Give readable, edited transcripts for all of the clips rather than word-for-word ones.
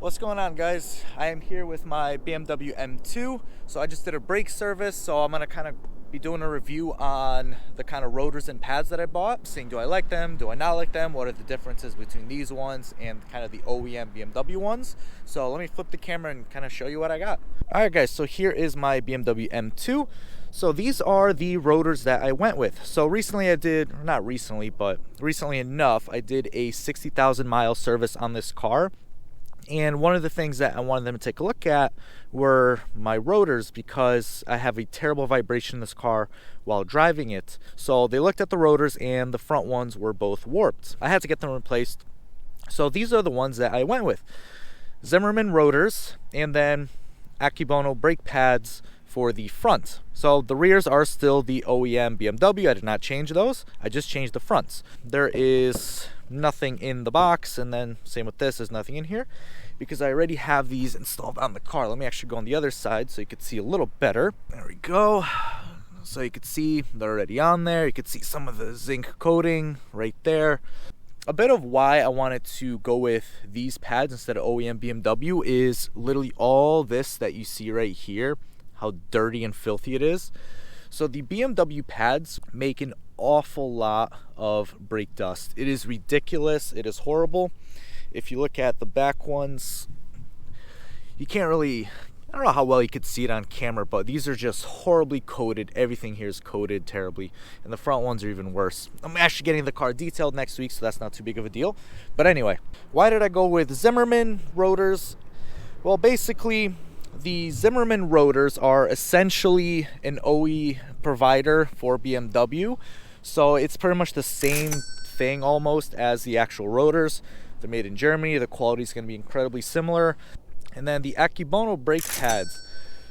What's going on, guys? I am here with my BMW M2. So I just did a brake service, so I'm gonna kind of be doing a review on the kind of rotors and pads that I bought, seeing do I like them, do I not like them, what are the differences between these ones and kind of the OEM BMW ones. So let me flip the camera and kind of show you what I got. All right, guys, so here is my BMW M2. So these are the rotors that I went with. So recently I did, not recently, but recently enough, I did a 60,000 mile service on this car. And one of the things that I wanted them to take a look at were my rotors, because I have a terrible vibration in this car while driving it. So they looked at the rotors and the front ones were both warped. I had to get them replaced. So these are the ones that I went with. Zimmermann rotors and then Akebono brake pads for the front. So the rears are still the OEM BMW. I did not change those. I just changed the fronts. There is nothing in the box, and then same with this, there's nothing in here because I already have these installed on the car. Let me actually go on the other side so you could see a little better. There we go. So you could see they're already on there. You could see some of the zinc coating right there. A bit of why I wanted to go with these pads instead of OEM BMW is literally all this that you see right here, how dirty and filthy it is. So the BMW pads make an awful lot of brake dust. It is ridiculous. It is horrible. If you look at the back ones, you can't really, I don't know how well you could see it on camera, but these are just horribly coated. Everything here is coated terribly, and the front ones are even worse. I'm actually getting the car detailed next week, so that's not too big of a deal. But anyway, why did I go with Zimmermann rotors? Well, basically, the Zimmermann rotors are essentially an OE provider for BMW. So it's pretty much the same thing almost as the actual rotors. They're made in Germany. The quality is going to be incredibly similar. And then the Akebono brake pads.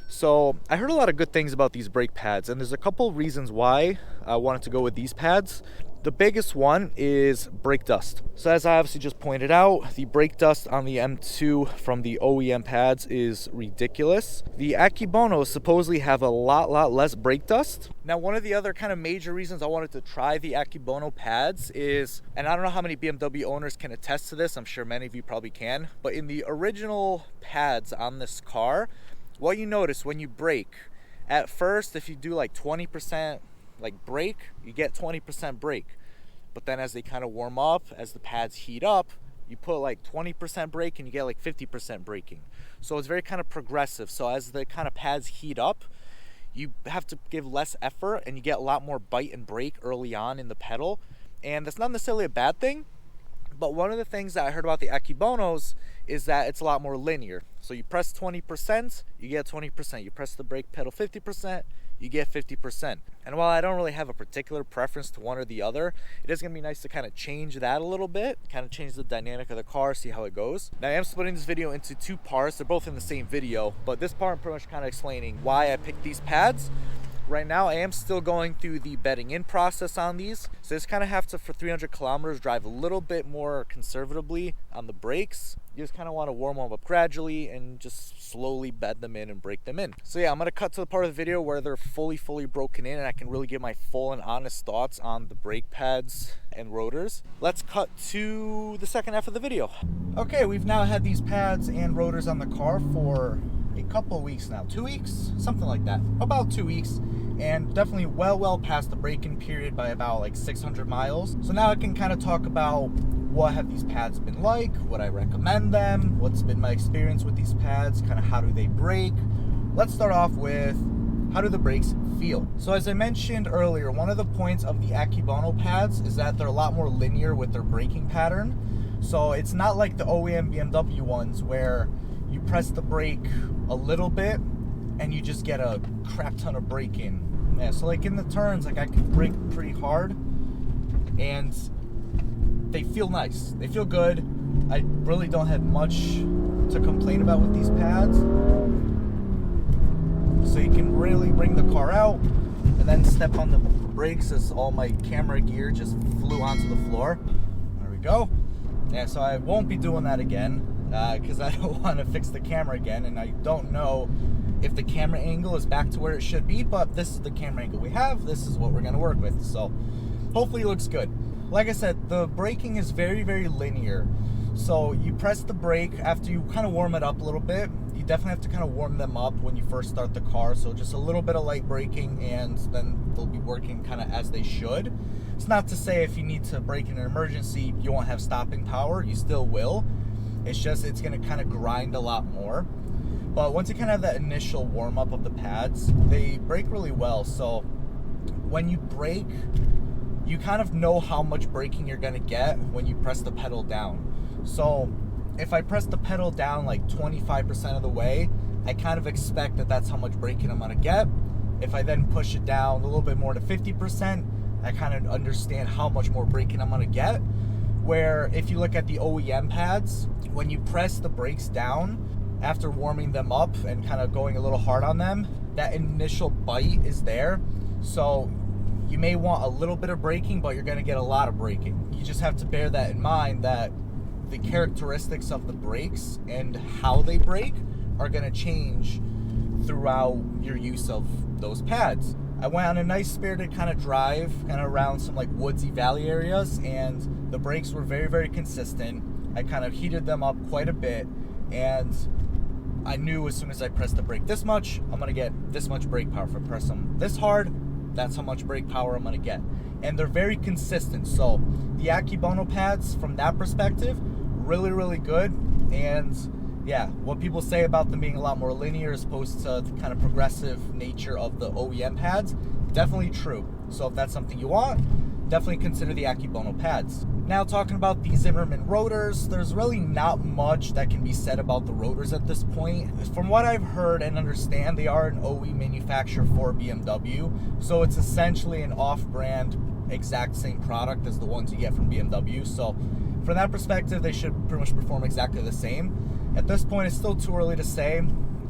So I heard a lot of good things about these brake pads, and there's a couple reasons why I wanted to go with these pads. The biggest one is brake dust. So as I obviously just pointed out, the brake dust on the M2 from the OEM pads is ridiculous. The Akebono supposedly have a lot less brake dust. Now, one of the other kind of major reasons I wanted to try the Akebono pads is, and I don't know how many BMW owners can attest to this, I'm sure many of you probably can, but in the original pads on this car, what you notice when you brake, at first, if you do like 20% like brake, you get 20% brake. But then as they kind of warm up, as the pads heat up, you put like 20% brake and you get like 50% braking. So it's very kind of progressive. So as the kind of pads heat up, you have to give less effort and you get a lot more bite and brake early on in the pedal. And that's not necessarily a bad thing. But one of the things that I heard about the Akebonos is that it's a lot more linear. So you press 20%, you get 20%. You press the brake pedal 50%, you get 50%. And while I don't really have a particular preference to one or the other, it is going to be nice to kind of change that a little bit, kind of change the dynamic of the car, see how it goes. Now, I am splitting this video into two parts. They're both in the same video, but this part I'm pretty much kind of explaining why I picked these pads. Right now, I am still going through the bedding in process on these. So I just kind of have to, for 300 kilometers, drive a little bit more conservatively on the brakes. You just kind of want to warm them up gradually and just slowly bed them in and break them in. So yeah, I'm going to cut to the part of the video where they're fully broken in and I can really give my full and honest thoughts on the brake pads and rotors. Let's cut to the second half of the video. Okay, we've now had these pads and rotors on the car for a couple of weeks now. 2 weeks? Something like that. About 2 weeks. And definitely well past the break-in period by about like 600 miles. So now I can kind of talk about what have these pads been like, would I recommend them, what's been my experience with these pads, kind of how do they brake. Let's start off with how do the brakes feel. So as I mentioned earlier, one of the points of the Akebono pads is that they're a lot more linear with their braking pattern. So it's not like the OEM BMW ones where you press the brake a little bit and you just get a crap ton of braking. Yeah, so like in the turns, like I can brake pretty hard and they feel nice. They feel good. I really don't have much to complain about with these pads. So you can really bring the car out and then step on the brakes as all my camera gear just flew onto the floor. There we go. Yeah, so I won't be doing that again because I don't want to fix the camera again, and I don't know if the camera angle is back to where it should be, but this is the camera angle we have. This is what we're going to work with. So hopefully it looks good. Like I said, the braking is very linear. So you press the brake after you kind of warm it up a little bit. You definitely have to kind of warm them up when you first start the car. So just a little bit of light braking, and then they'll be working kind of as they should. It's not to say if you need to brake in an emergency, you won't have stopping power. You still will. It's just it's going to kind of grind a lot more. But once you kind of have that initial warm up of the pads, they brake really well. So when you brake, you kind of know how much braking you're going to get when you press the pedal down. So if I press the pedal down like 25% of the way, I kind of expect that that's how much braking I'm going to get. If I then push it down a little bit more to 50%, I kind of understand how much more braking I'm going to get. Where if you look at the OEM pads, when you press the brakes down after warming them up and kind of going a little hard on them, that initial bite is there. So you may want a little bit of braking, but you're going to get a lot of braking. You just have to bear that in mind, that the characteristics of the brakes and how they brake are going to change throughout your use of those pads. I went on a nice spirited kind of drive, kind of around some like woodsy valley areas, and the brakes were very, very consistent. I kind of heated them up quite a bit, and I knew as soon as I pressed the brake this much, I'm going to get this much brake power. If I press them this hard, that's how much brake power I'm going to get. And they're very consistent. So the Akebono pads, from that perspective, really, really good. And yeah, what people say about them being a lot more linear as opposed to the kind of progressive nature of the OEM pads, definitely true. So if that's something you want, definitely consider the Akebono pads. Now, talking about the Zimmermann rotors, there's really not much that can be said about the rotors at this point. From what I've heard and understand, they are an OE manufacturer for BMW, so it's essentially an off-brand exact same product as the ones you get from BMW. So from that perspective, they should pretty much perform exactly the same. At this point, it's still too early to say.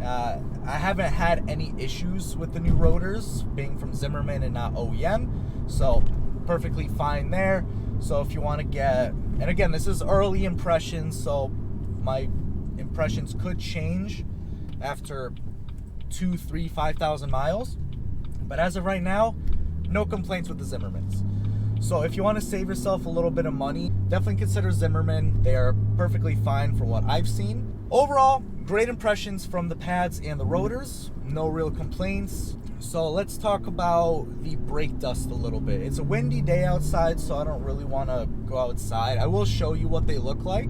I haven't had any issues with the new rotors being from Zimmermann and not OEM, so perfectly fine there. So if you want to get, and again, this is early impressions, so my impressions could change after 2, 3, 5,000 miles. But as of right now, no complaints with the Zimmermanns. So if you want to save yourself a little bit of money, definitely consider Zimmermann. They are perfectly fine for what I've seen. Overall, great impressions from the pads and the rotors. No real complaints. So let's talk about the brake dust a little bit. It's a windy day outside, so I don't really want to go outside. I will show you what they look like,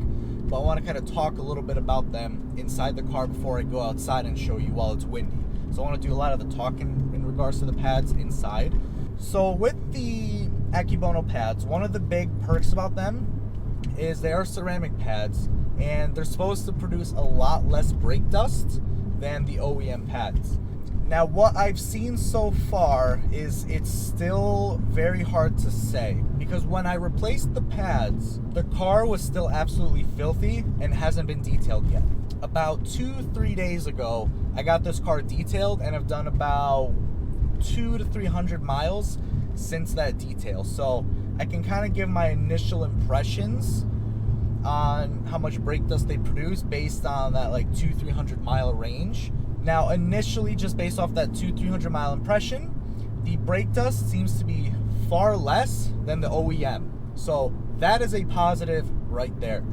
but I want to kind of talk a little bit about them inside the car before I go outside and show you while it's windy. So I want to do a lot of the talking in regards to the pads inside. So with the Akebono pads, one of the big perks about them is they are ceramic pads, and they're supposed to produce a lot less brake dust than the OEM pads. Now, what I've seen so far is it's still very hard to say, because when I replaced the pads, the car was still absolutely filthy and hasn't been detailed yet. About 2-3 days ago, I got this car detailed, and I've done about 200 to 300 miles since that detail. So I can kind of give my initial impressions on how much brake dust they produce based on that like 200-300 mile range. Now, initially, just based off that 200-300 mile impression, the brake dust seems to be far less than the OEM. So that is a positive right there.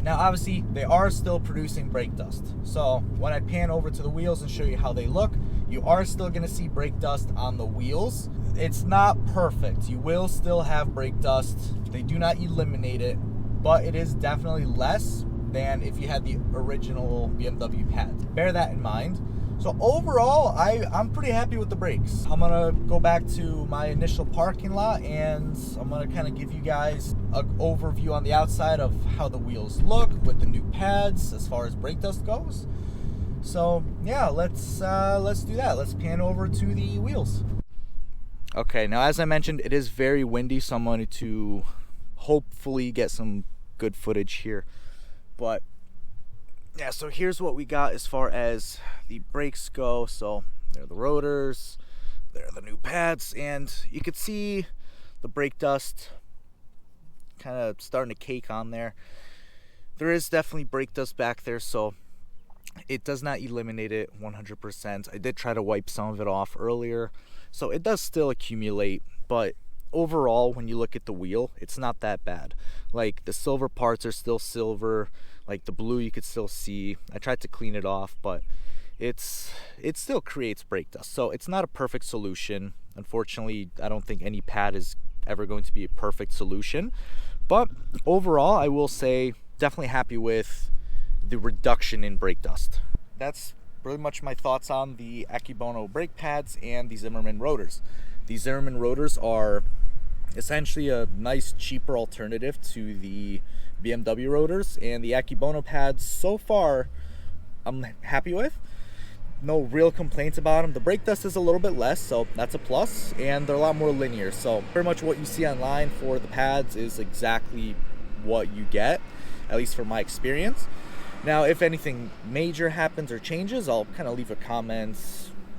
Now, obviously, they are still producing brake dust. So when I pan over to the wheels and show you how they look, you are still going to see brake dust on the wheels. It's not perfect. You will still have brake dust. They do not eliminate it, but it is definitely less than if you had the original BMW pads. Bear that in mind. So overall, I'm pretty happy with the brakes. I'm gonna go back to my initial parking lot, and I'm gonna kind of give you guys an overview on the outside of how the wheels look with the new pads as far as brake dust goes. So yeah, let's do that. Let's pan over to the wheels. Okay, now as I mentioned, it is very windy, so I'm going to hopefully get some good footage here. But yeah, so here's what we got as far as the brakes go. So there are the rotors, there are the new pads, and you could see the brake dust kind of starting to cake on there. There is definitely brake dust back there, so it does not eliminate it 100%. I did try to wipe some of it off earlier, so it does still accumulate, but overall, when you look at the wheel, it's not that bad. Like, the silver parts are still silver, like the blue you could still see. I tried to clean it off, but it still creates brake dust. So it's not a perfect solution. Unfortunately, I don't think any pad is ever going to be a perfect solution. But overall, I will say definitely happy with the reduction in brake dust. That's pretty much my thoughts on the Akebono brake pads and the Zimmermann rotors. These Zimmermann rotors are essentially a nice, cheaper alternative to the BMW rotors, and the Akebono pads so far I'm happy with. No real complaints about them. The brake dust is a little bit less, so that's a plus, and they're a lot more linear. So pretty much what you see online for the pads is exactly what you get, at least from my experience. Now, if anything major happens or changes, I'll kind of leave a comment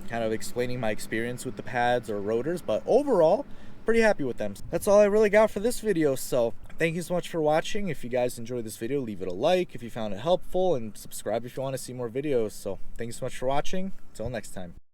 kind of explaining my experience with the pads or rotors, but overall, pretty happy with them. That's all I really got for this video, so thank you so much for watching. If you guys enjoyed this video, leave it a like if you found it helpful, and subscribe if you want to see more videos. So thank you so much for watching. Until next time.